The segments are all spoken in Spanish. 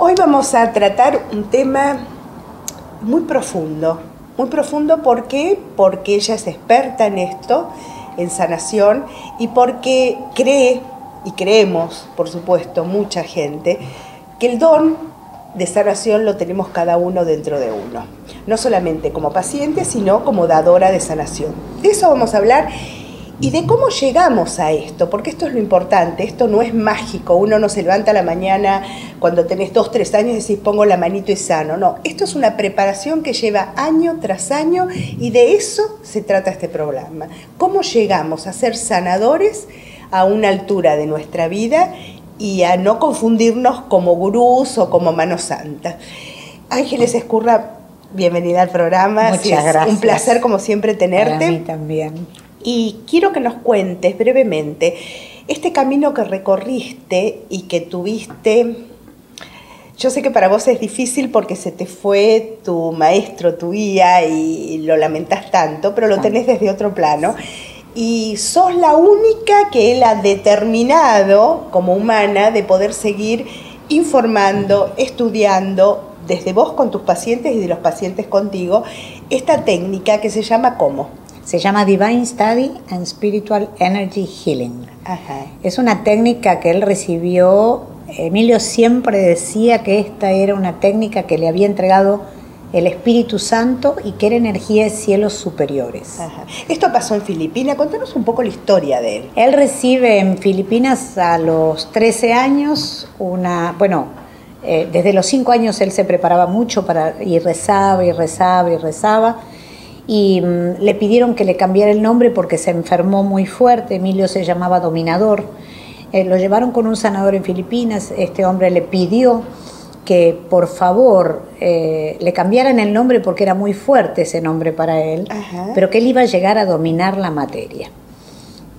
Hoy vamos a tratar un tema muy profundo. ¿Por qué? Porque ella es experta en esto, en sanación, y porque cree, y creemos, por supuesto, mucha gente, que el don de sanación lo tenemos cada uno dentro de uno. No solamente como paciente, sino como dadora de sanación. De eso vamos a hablar. Y de cómo llegamos a esto, porque esto es lo importante, esto no es mágico, uno no se levanta a la mañana cuando tenés 2, 3 años y decís pongo la manito y sano, no, esto es una preparación que lleva año tras año y de eso se trata este programa. ¿Cómo llegamos a ser sanadores a una altura de nuestra vida y a no confundirnos como gurús o como manos santas? Ángeles Ezcurra, bienvenida al programa. Muchas gracias. Un placer como siempre tenerte. Para mí también. Y quiero que nos cuentes brevemente este camino que recorriste y que tuviste. Yo sé que para vos es difícil porque se te fue tu maestro, tu guía, y lo lamentás tanto, pero lo tenés desde otro plano. Y sos la única que él ha determinado como humana de poder seguir informando, estudiando, desde vos con tus pacientes y de los pacientes contigo, esta técnica que se llama ¿cómo? Se llama Divine Study and Spiritual Energy Healing. Ajá. Es una técnica que él recibió. Emilio siempre decía que esta era una técnica que le había entregado el Espíritu Santo y que era energía de cielos superiores. Ajá. Esto pasó en Filipinas. Contanos un poco la historia de él. Él recibe en Filipinas a los 13 años desde los 5 años él se preparaba mucho y rezaba y rezaba y rezaba. Y le pidieron que le cambiara el nombre porque se enfermó muy fuerte. Emilio se llamaba Dominador. Lo llevaron con un sanador en Filipinas. Este hombre le pidió que por favor le cambiaran el nombre porque era muy fuerte ese nombre para él. Ajá. Pero que él iba a llegar a dominar la materia.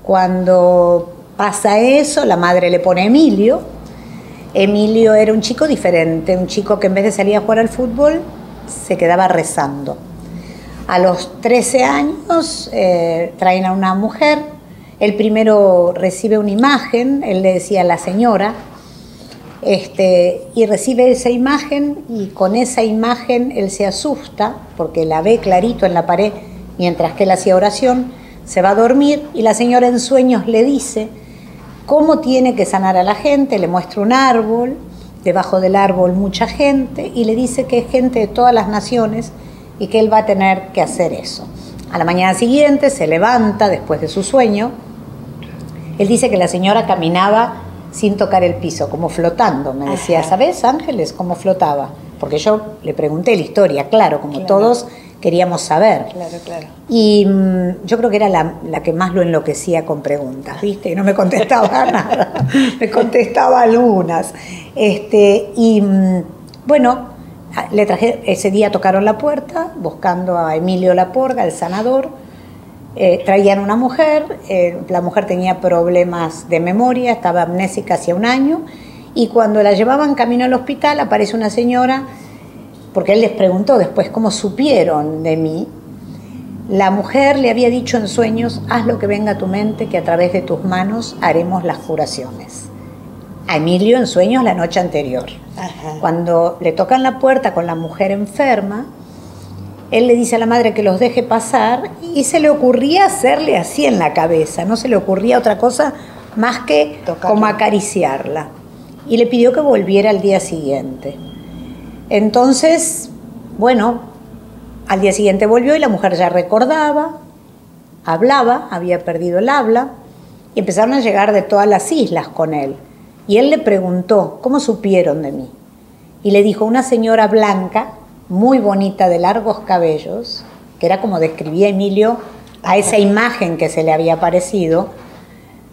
Cuando pasa eso, la madre le pone Emilio. Emilio era un chico diferente, un chico que en vez de salir a jugar al fútbol se quedaba rezando. A los 13 años traen a una mujer, él primero recibe una imagen, él le decía a la señora, y recibe esa imagen y con esa imagen él se asusta porque la ve clarito en la pared mientras que él hacía oración, se va a dormir y la señora en sueños le dice cómo tiene que sanar a la gente, le muestra un árbol, debajo del árbol mucha gente y le dice que es gente de todas las naciones y que él va a tener que hacer eso. A la mañana siguiente se levanta después de su sueño. Él dice que la señora caminaba sin tocar el piso, como flotando. Me decía, ¿sabes, Ángeles, cómo flotaba? Porque yo le pregunté la historia, claro, como todos queríamos saber. Claro. Y yo creo que era la que más lo enloquecía con preguntas, ¿viste? Y no me contestaba nada, me contestaba algunas. Le traje, ese día tocaron la puerta buscando a Emilio Laporga, el sanador. Traían una mujer, la mujer tenía problemas de memoria, estaba amnésica hacía un año y cuando la llevaban camino al hospital aparece una señora, porque él les preguntó después cómo supieron de mí. La mujer le había dicho en sueños, haz lo que venga a tu mente, que a través de tus manos haremos las curaciones. A Emilio en sueños la noche anterior. Ajá. Cuando le tocan la puerta con la mujer enferma, él le dice a la madre que los deje pasar y se le ocurría hacerle así en la cabeza, no se le ocurría otra cosa más que como acariciarla. Y le pidió que volviera al día siguiente. Entonces, al día siguiente volvió y la mujer ya recordaba, hablaba, había perdido el habla y empezaron a llegar de todas las islas con él. Y él le preguntó, ¿cómo supieron de mí? Y le dijo, una señora blanca, muy bonita, de largos cabellos, que era como describía Emilio a esa imagen que se le había parecido,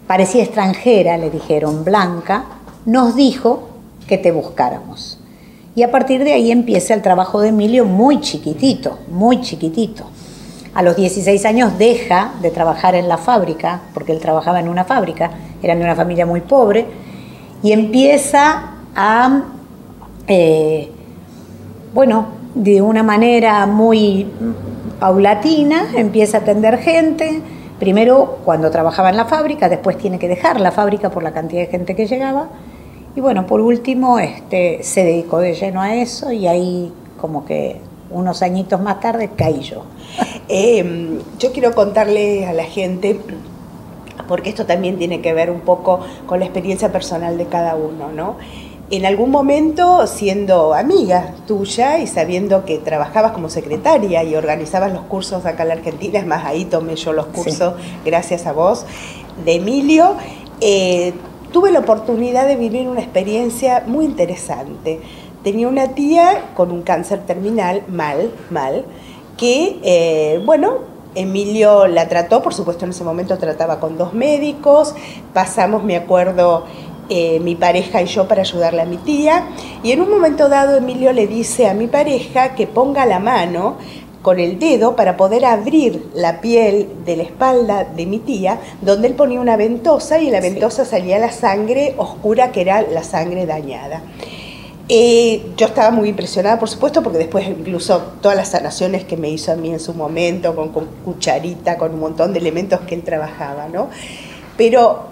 parecía extranjera, le dijeron, blanca, nos dijo que te buscáramos. Y a partir de ahí empieza el trabajo de Emilio muy chiquitito, muy chiquitito. A los 16 años deja de trabajar en la fábrica, porque él trabajaba en una fábrica, eran de una familia muy pobre, y empieza a, de una manera muy paulatina, empieza a atender gente. Primero cuando trabajaba en la fábrica, después tiene que dejar la fábrica por la cantidad de gente que llegaba, Y bueno, por último, se dedicó de lleno a eso y ahí como que unos añitos más tarde caí yo. Yo quiero contarle a la gente, porque esto también tiene que ver un poco con la experiencia personal de cada uno, ¿no? En algún momento, siendo amiga tuya y sabiendo que trabajabas como secretaria y organizabas los cursos acá en la Argentina, es más, ahí tomé yo los cursos, sí, gracias a vos, de Emilio, tuve la oportunidad de vivir una experiencia muy interesante. Tenía una tía con un cáncer terminal, mal, que, Emilio la trató, por supuesto en ese momento trataba con 2 médicos, pasamos, me acuerdo, mi pareja y yo para ayudarle a mi tía, y en un momento dado Emilio le dice a mi pareja que ponga la mano con el dedo para poder abrir la piel de la espalda de mi tía, donde él ponía una ventosa y en la ventosa salía la sangre oscura, que era la sangre dañada. Yo estaba muy impresionada, por supuesto, porque después incluso todas las sanaciones que me hizo a mí en su momento, con cucharita, con un montón de elementos que él trabajaba, ¿no? Pero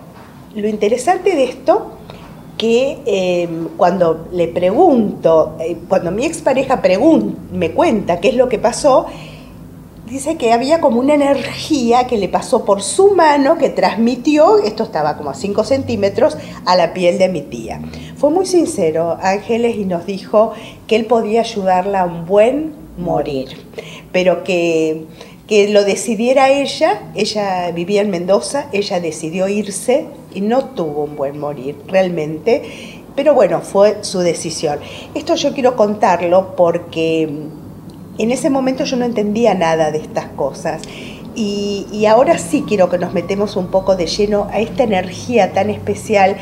lo interesante de esto, que cuando le pregunto, cuando mi expareja me cuenta qué es lo que pasó, dice que había como una energía que le pasó por su mano, que transmitió, esto estaba como a 5 centímetros, a la piel de mi tía. Fue muy sincero, Ángeles, y nos dijo que él podía ayudarla a un buen morir, pero que lo decidiera ella vivía en Mendoza, ella decidió irse y no tuvo un buen morir, realmente, pero bueno, fue su decisión. Esto yo quiero contarlo porque en ese momento yo no entendía nada de estas cosas y ahora sí quiero que nos metemos un poco de lleno a esta energía tan especial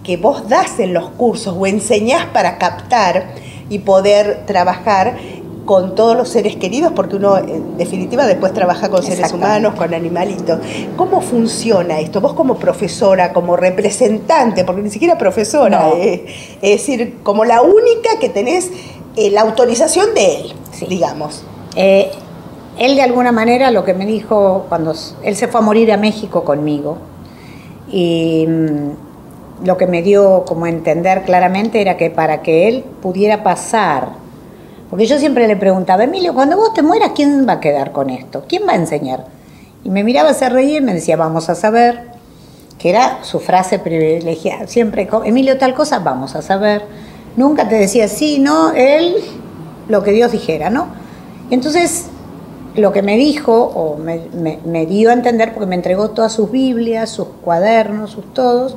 que vos das en los cursos o enseñás para captar y poder trabajar con todos los seres queridos, porque uno en definitiva después trabaja con seres humanos, con animalitos. ¿Cómo funciona esto? Vos como profesora, como representante, porque ni siquiera profesora, no, es decir, como la única que tenés la autorización de él, sí, digamos. Él de alguna manera lo que me dijo cuando él se fue a morir a México conmigo, y lo que me dio como a entender claramente era que para que él pudiera pasar, porque yo siempre le preguntaba, Emilio, cuando vos te mueras, ¿quién va a quedar con esto? ¿Quién va a enseñar? Y me miraba, se reía y me decía, vamos a saber, que era su frase privilegiada. Siempre, Emilio, tal cosa, vamos a saber. Nunca te decía sí, no, él, lo que Dios dijera, ¿no? Y entonces, lo que me dijo, o me dio a entender, porque me entregó todas sus Biblias, sus cuadernos, sus todos,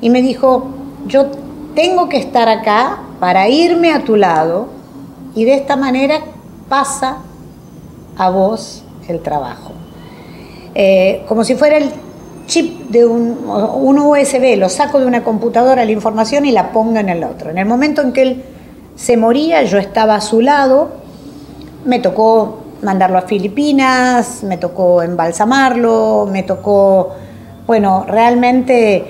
y me dijo, yo tengo que estar acá para irme a tu lado, y de esta manera pasa a vos el trabajo. Como si fuera el chip de un USB, lo saco de una computadora la información y la pongo en el otro. En el momento en que él se moría, yo estaba a su lado, me tocó mandarlo a Filipinas, me tocó embalsamarlo, me tocó, bueno, realmente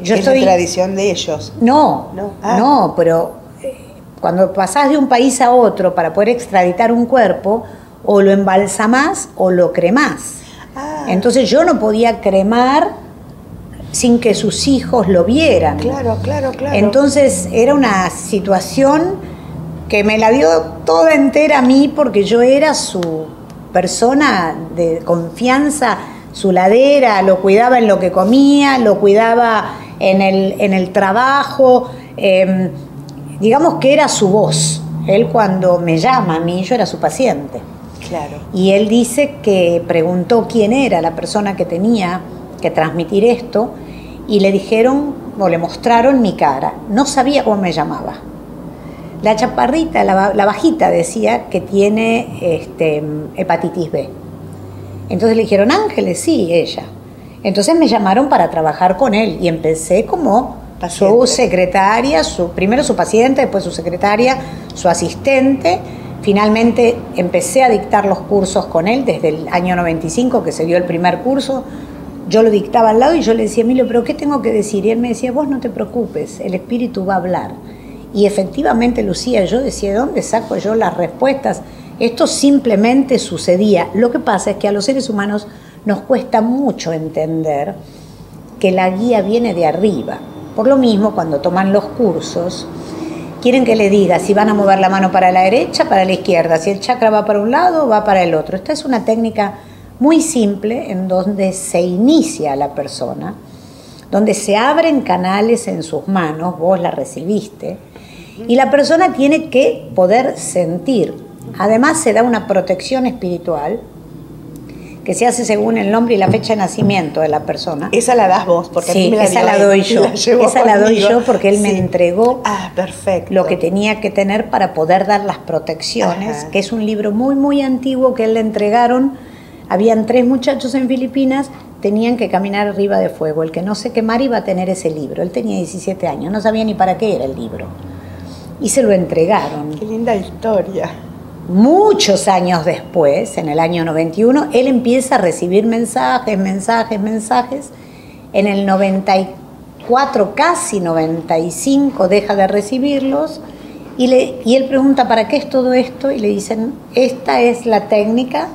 yo estoy... ¿Es la tradición de ellos? No, no, pero cuando pasás de un país a otro para poder extraditar un cuerpo, o lo embalsamás o lo cremás. Entonces yo no podía cremar sin que sus hijos lo vieran. Claro. Entonces era una situación que me la dio toda entera a mí, porque yo era su persona de confianza, su ladera, lo cuidaba en lo que comía, lo cuidaba en el trabajo, digamos que era su voz. Él cuando me llama a mí, yo era su paciente. Claro. Y él dice que preguntó quién era la persona que tenía que transmitir esto, y le dijeron, o le mostraron mi cara. No sabía cómo me llamaba. La chaparrita, la bajita, decía que tiene hepatitis B. Entonces le dijeron, Ángeles, sí, ella. Entonces me llamaron para trabajar con él, y empecé como paciente, su secretaria, primero su paciente, después su secretaria, su asistente. Finalmente empecé a dictar los cursos con él desde el año 95, que se dio el primer curso. Yo lo dictaba al lado y yo le decía, Emilio, ¿pero qué tengo que decir? Y él me decía, vos no te preocupes, el espíritu va a hablar. Y efectivamente, Lucía, yo decía, ¿de dónde saco yo las respuestas? Esto simplemente sucedía. Lo que pasa es que a los seres humanos nos cuesta mucho entender que la guía viene de arriba. Por lo mismo, cuando toman los cursos, quieren que le diga si van a mover la mano para la derecha, para la izquierda, si el chakra va para un lado o va para el otro. Esta es una técnica muy simple en donde se inicia a la persona, donde se abren canales en sus manos, vos la recibiste, y la persona tiene que poder sentir. Además se da una protección espiritual que se hace según el nombre y la fecha de nacimiento de la persona. Esa la das vos, porque sí, a mí me la esa la doy yo. Esa la doy yo porque él me entregó perfecto. Lo que tenía que tener para poder dar las protecciones, que es un libro muy, muy antiguo que él le entregaron. Habían 3 muchachos en Filipinas, tenían que caminar arriba de fuego. El que no se quemara iba a tener ese libro. Él tenía 17 años, no sabía ni para qué era el libro. Y se lo entregaron. Qué linda historia. Muchos años después, en el año 91, él empieza a recibir mensajes. En el 94, casi 95, deja de recibirlos. Y él pregunta, ¿para qué es todo esto? Y le dicen, esta es la técnica.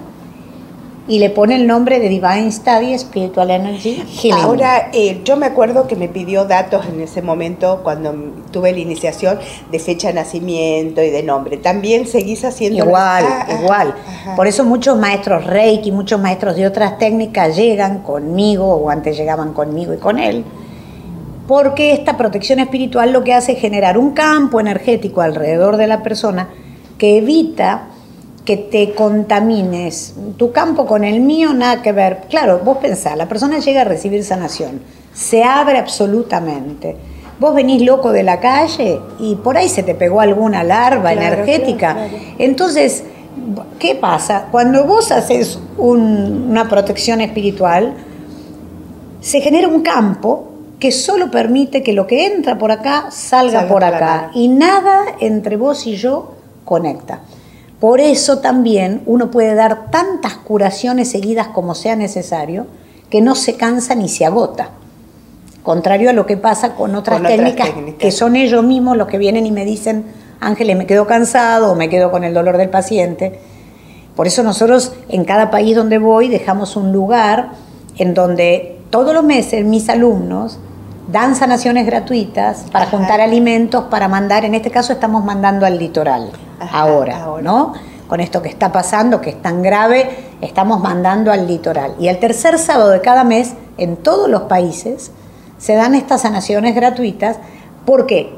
Y le pone el nombre de Divine Study Spiritual Energy Healing. Ahora, yo me acuerdo que me pidió datos en ese momento cuando tuve la iniciación de fecha de nacimiento y de nombre. ¿También seguís haciendo? Igual. Por eso muchos maestros Reiki, muchos maestros de otras técnicas llegan conmigo, o antes llegaban conmigo y con él, porque esta protección espiritual lo que hace es generar un campo energético alrededor de la persona que evita que te contamines. Tu campo con el mío, nada que ver. Claro, vos pensás, la persona llega a recibir sanación, se abre absolutamente. Vos venís loco de la calle y por ahí se te pegó alguna larva energética. Claro. Entonces, ¿qué pasa? Cuando vos haces una protección espiritual, se genera un campo que solo permite que lo que entra por acá salga por acá. Y nada entre vos y yo conecta. Por eso también uno puede dar tantas curaciones seguidas como sea necesario, que no se cansa ni se agota. Contrario a lo que pasa con otras técnicas, que son ellos mismos los que vienen y me dicen, Ángeles, me quedo cansado o me quedo con el dolor del paciente. Por eso nosotros en cada país donde voy dejamos un lugar en donde todos los meses mis alumnos dan sanaciones gratuitas para juntar alimentos, para mandar, en este caso estamos mandando al litoral. Ahora, ¿no? Con esto que está pasando, que es tan grave, estamos mandando al litoral. Y el tercer sábado de cada mes, en todos los países, se dan estas sanaciones gratuitas. ¿Por qué?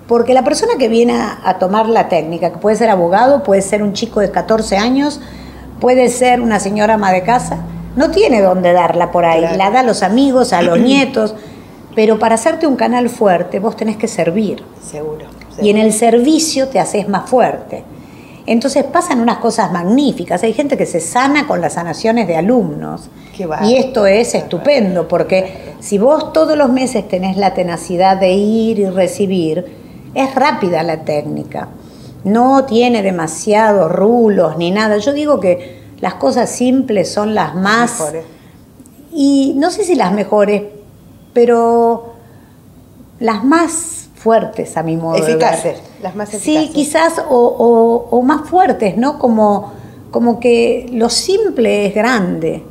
Porque la persona que viene a tomar la técnica, que puede ser abogado, puede ser un chico de 14 años, puede ser una señora ama de casa, no tiene dónde darla por ahí. Claro. La da a los amigos, a los nietos. Pero para hacerte un canal fuerte, vos tenés que servir. Seguro. Y en el servicio te haces más fuerte. Entonces pasan unas cosas magníficas. Hay gente que se sana con las sanaciones de alumnos. Y esto es estupendo, porque si vos todos los meses tenés la tenacidad de ir y recibir, es rápida la técnica. No tiene demasiados rulos ni nada. Yo digo que las cosas simples son las más... mejores. Y no sé si las mejores, pero las más fuertes a mi modo de ver. Las más eficaces. Sí, quizás, o más fuertes, ¿no? Como que lo simple es grande.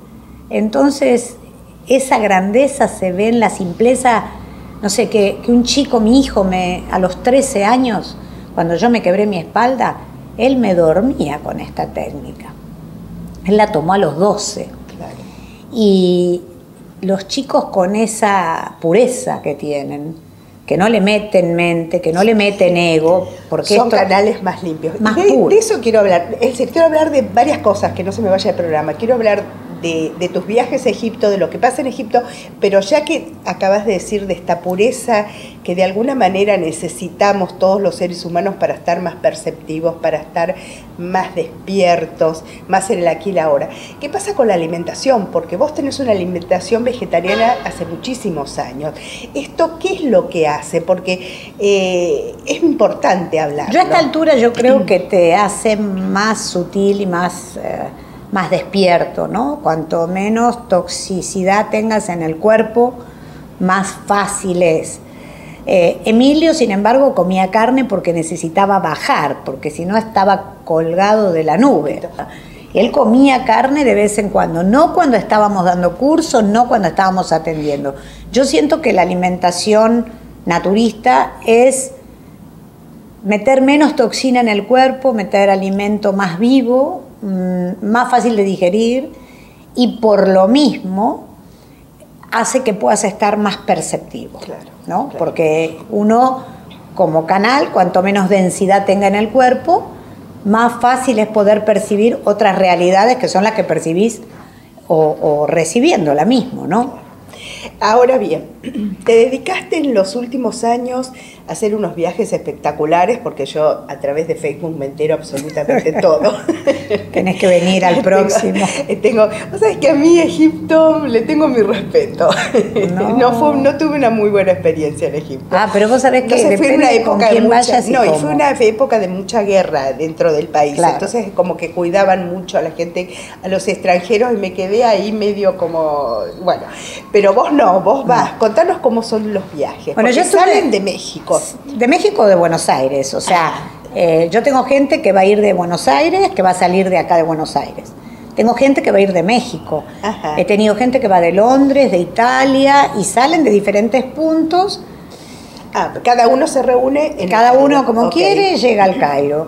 Entonces, esa grandeza se ve en la simpleza. No sé, que un chico, mi hijo, a los 13 años, cuando yo me quebré mi espalda, él me dormía con esta técnica. Él la tomó a los 12. Claro. Y los chicos con esa pureza que tienen, que no le meten mente, que no le meten ego, porque son canales más limpios. Más de eso quiero hablar. Quiero hablar de varias cosas, que no se me vaya el programa. Quiero hablar de tus viajes a Egipto, de lo que pasa en Egipto, pero ya que acabas de decir de esta pureza que de alguna manera necesitamos todos los seres humanos para estar más perceptivos, para estar más despiertos, más en el aquí y la ahora. ¿Qué pasa con la alimentación? Porque vos tenés una alimentación vegetariana hace muchísimos años. ¿Esto qué es lo que hace? Porque es importante hablar. Yo a esta altura yo creo que te hace más sutil y más despierto, ¿no? Cuanto menos toxicidad tengas en el cuerpo, más fácil es. Emilio, sin embargo, comía carne porque necesitaba bajar, porque si no estaba colgado de la nube. Él comía carne de vez en cuando, no cuando estábamos dando cursos, no cuando estábamos atendiendo. Yo siento que la alimentación naturista es meter menos toxina en el cuerpo, meter alimento más vivo, más fácil de digerir, y por lo mismo hace que puedas estar más perceptivo, Claro, ¿no? claro. Porque uno, como canal, cuanto menos densidad tenga en el cuerpo, más fácil es poder percibir otras realidades que son las que percibís o recibiéndola mismo, ¿no? Ahora bien, te dedicaste en los últimos años a hacer unos viajes espectaculares, porque yo a través de Facebook me entero absolutamente todo. Tenés que venir al próximo. Vos sabés que a mí Egipto le tengo mi respeto. No tuve una muy buena experiencia en Egipto. Ah, pero vos sabés que Entonces, fue una depende con época quién de mucha, vayas y no, y cómo. fue una época de mucha guerra dentro del país. Claro. Entonces como que cuidaban mucho a la gente, a los extranjeros, y me quedé ahí medio como, bueno, pero vos no, vos vas, contanos cómo son los viajes. Bueno, porque yo estuve- salen de México. De México o de Buenos Aires, o sea, yo tengo gente que va a ir de Buenos Aires, que va a salir de acá de Buenos Aires. Tengo gente que va a ir de México. Ajá. He tenido gente que va de Londres, de Italia, y salen de diferentes puntos. Cada uno se reúne en Cada el uno Cairo. como Ok. quiere llega al Cairo.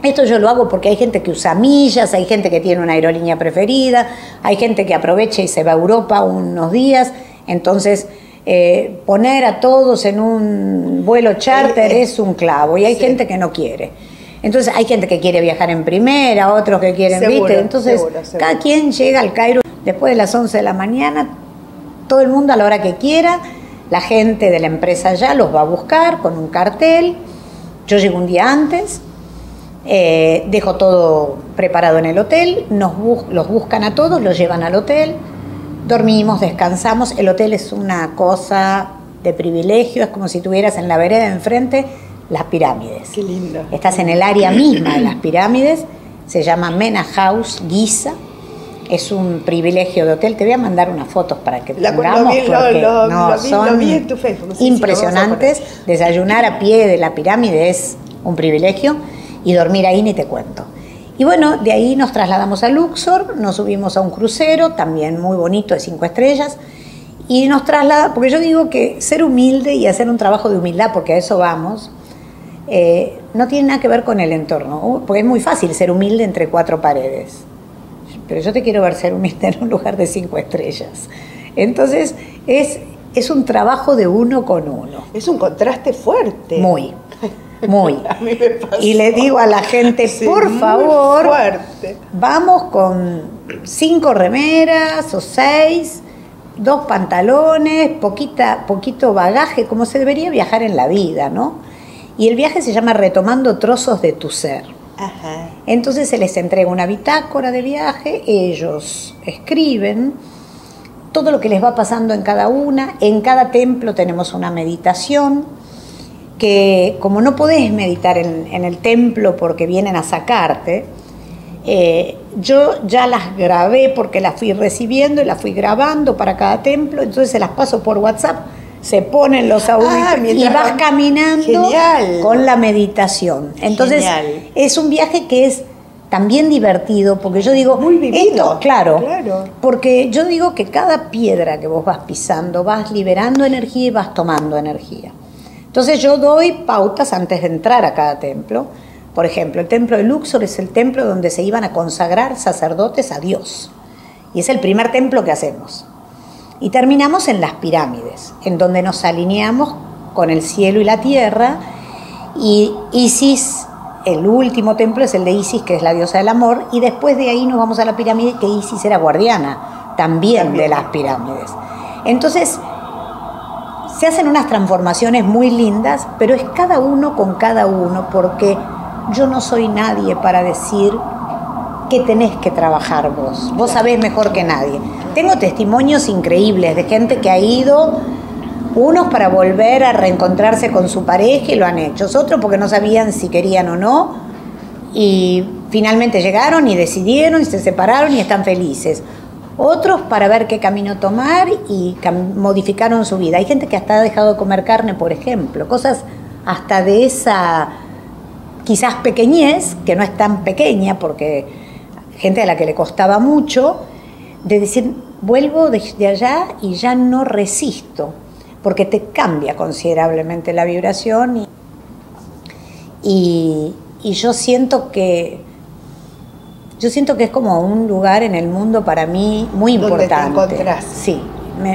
Esto yo lo hago porque hay gente que usa millas, hay gente que tiene una aerolínea preferida, hay gente que aprovecha y se va a Europa unos días. Entonces, poner a todos en un vuelo charter es un clavo, y hay Sí. gente que no quiere. Entonces, hay gente que quiere viajar en primera, otros que quieren, Seguro, ¿viste? Entonces, seguro. cada quien llega al Cairo después de las 11 de la mañana, todo el mundo a la hora que quiera. La gente de la empresa ya los va a buscar con un cartel. Yo llego un día antes, dejo todo preparado en el hotel, los buscan a todos, los llevan al hotel, dormimos, descansamos. El hotel es una cosa de privilegio, es como si tuvieras en la vereda enfrente las pirámides. Qué lindo. Estás en el área misma de las pirámides, se llama Mena House Giza. Es un privilegio de hotel. Te voy a mandar unas fotos para que Lo pongamos, vi- lo- porque lo- no, lo vi- son lo vi en tu Facebook, sí, impresionantes. sí, lo vamos a Desayunar a pie de la pirámide es un privilegio, y dormir ahí ni te cuento. Y bueno, de ahí nos trasladamos a Luxor, nos subimos a un crucero, también muy bonito, de 5 estrellas, y nos traslada, porque yo digo que ser humilde y hacer un trabajo de humildad, porque a eso vamos, no tiene nada que ver con el entorno, porque es muy fácil ser humilde entre 4 paredes. Pero yo te quiero ver ser humilde en un lugar de 5 estrellas. Entonces, es un trabajo de uno con uno. Es un contraste fuerte. Muy. A mí me pasó. Y le digo a la gente, Sí, por muy favor, fuerte. vamos con 5 remeras o 6, 2 pantalones, poquito bagaje, como se debería viajar en la vida, ¿no? Y el viaje se llama Retomando Trozos de tu Ser. Ajá. Entonces se les entrega una bitácora de viaje, ellos escriben todo lo que les va pasando en cada una. En cada templo tenemos una meditación, que como no podés meditar en el templo porque vienen a sacarte, yo ya las grabé porque las fui recibiendo y las fui grabando para cada templo, entonces se las paso por WhatsApp, se ponen los audífonos y mientras vas van- caminando Genial. con la meditación. Entonces Genial. es un viaje que es también divertido, porque yo digo, Muy vivido. esto, claro, Claro. porque yo digo que cada piedra que vos vas pisando, vas liberando energía y vas tomando energía. Entonces yo doy pautas antes de entrar a cada templo. Por ejemplo, el templo de Luxor es el templo donde se iban a consagrar sacerdotes a Dios. Y es el primer templo que hacemos. Y terminamos en las pirámides, en donde nos alineamos con el cielo y la tierra. Y Isis, el último templo es el de Isis, que es la diosa del amor. Y después de ahí nos vamos a la pirámide, que Isis era guardiana también de las pirámides. Entonces, se hacen unas transformaciones muy lindas, pero es cada uno con cada uno, porque yo no soy nadie para decir que tenés que trabajar vos. Vos sabés mejor que nadie. Tengo testimonios increíbles de gente que ha ido, unos para volver a reencontrarse con su pareja y lo han hecho, otros porque no sabían si querían o no, y finalmente llegaron y decidieron y se separaron y están felices. Otros para ver qué camino tomar y modificaron su vida. Hay gente que hasta ha dejado de comer carne, por ejemplo, cosas hasta de esa quizás pequeñez, que no es tan pequeña, porque gente a la que le costaba mucho, de decir, vuelvo de allá y ya no resisto. porque te cambia considerablemente la vibración y yo siento que es como un lugar en el mundo para mí muy importante. ¿Dónde te encontrás? Sí,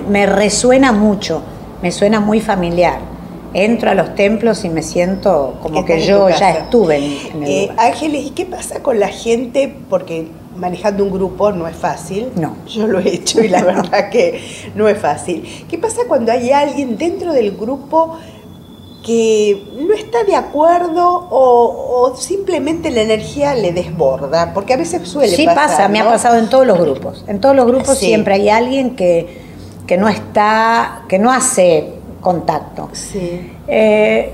me resuena mucho, me suena muy familiar. Entro a los templos y me siento como que yo ya estuve en el lugar. Ángeles, ¿y qué pasa con la gente? Porque manejando un grupo no es fácil. No. Yo lo he hecho y la verdad que no es fácil. ¿Qué pasa cuando hay alguien dentro del grupo que no está de acuerdo o simplemente la energía le desborda? Porque a veces suele pasar. Sí pasa, ¿no? Me ha pasado en todos los grupos. En todos los grupos sí. Siempre hay alguien que no hace contacto. Sí.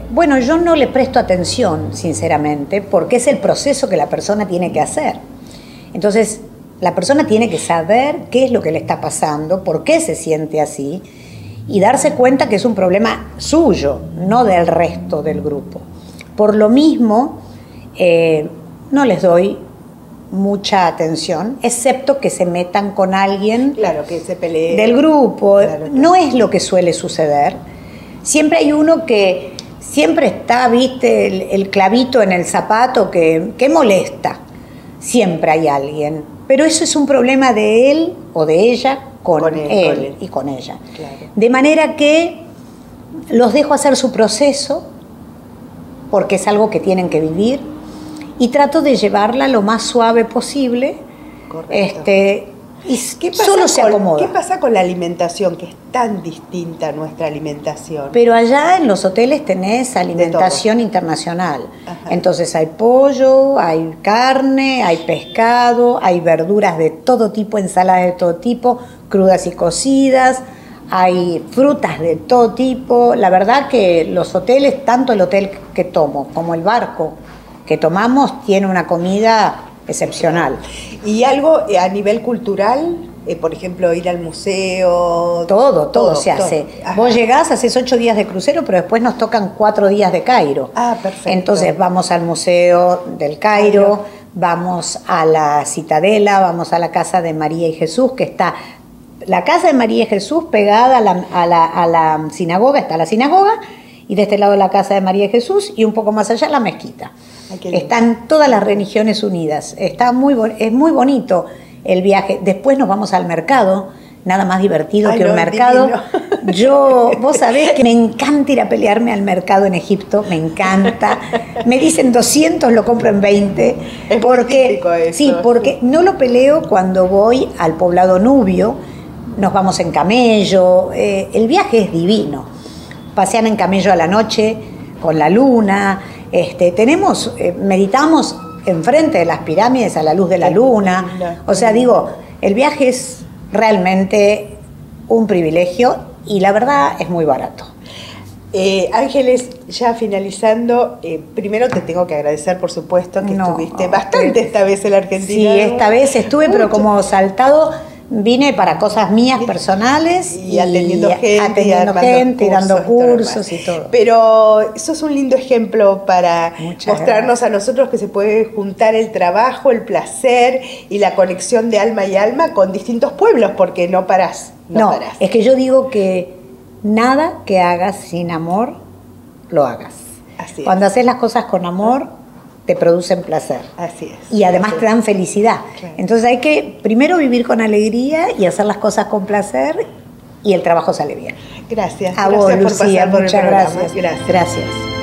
Bueno, yo no le presto atención, sinceramente, porque es el proceso que la persona tiene que hacer. Entonces, la persona tiene que saber qué es lo que le está pasando, por qué se siente así, y darse cuenta que es un problema suyo, no del resto del grupo. Por lo mismo, no les doy mucha atención, excepto que se metan con alguien, claro, que se pelee del grupo. Claro. No es lo que suele suceder. Siempre hay uno que siempre está, viste, el clavito en el zapato que molesta. Siempre hay alguien. Pero eso es un problema de él o de ella con él y con ella. Claro. De manera que los dejo hacer su proceso, porque es algo que tienen que vivir, y trato de llevarla lo más suave posible. Correcto. Y solo se acomoda. ¿Qué pasa con la alimentación, que es tan distinta a nuestra alimentación? Pero allá en los hoteles tenés alimentación internacional. Ajá. Entonces hay pollo, hay carne, hay pescado, hay verduras de todo tipo, ensaladas de todo tipo, crudas y cocidas, hay frutas de todo tipo. La verdad que los hoteles, tanto el hotel que tomo como el barco que tomamos, tiene una comida excepcional. ¿Y algo a nivel cultural? Por ejemplo, ir al museo. Todo se hace. Ajá. Vos llegás, haces 8 días de crucero, pero después nos tocan 4 días de Cairo. Ah, perfecto. Entonces vamos al Museo del Cairo, vamos a la Citadela, vamos a la Casa de María y Jesús, que está la Casa de María y Jesús pegada a la sinagoga, está la sinagoga, y de este lado la Casa de María y Jesús, y un poco más allá la mezquita. Están todas las religiones unidas. Es muy bonito el viaje. Después nos vamos al mercado, nada más divertido que un mercado. Vos sabés que me encanta ir a pelearme al mercado en Egipto, me encanta. Me dicen 200, lo compro en 20. Es porque, muy típico eso. Sí, porque no lo peleo cuando voy al poblado nubio, nos vamos en camello, el viaje es divino. Pasean en camello a la noche, con la luna. Meditamos enfrente de las pirámides a la luz de la luna. O sea, digo, el viaje es realmente un privilegio y la verdad es muy barato. Ángeles, ya finalizando, primero te tengo que agradecer, por supuesto, que estuviste bastante esta vez en la Argentina. Sí, esta vez estuve, pero como saltado. Vine para cosas mías personales y atendiendo gente y dando cursos y todo. Pero sos un lindo ejemplo para mostrarnos a nosotros que se puede juntar el trabajo, el placer y la conexión de alma y alma con distintos pueblos, porque no parás. No, es que yo digo que nada que hagas sin amor, lo hagas. Así es. Cuando haces las cosas con amor, te producen placer. Así es. Y además te dan felicidad. Claro. Entonces hay que primero vivir con alegría y hacer las cosas con placer y el trabajo sale bien. Gracias. A vos, Lucía, Lucía, por pasar por el muchas programa. gracias. Gracias.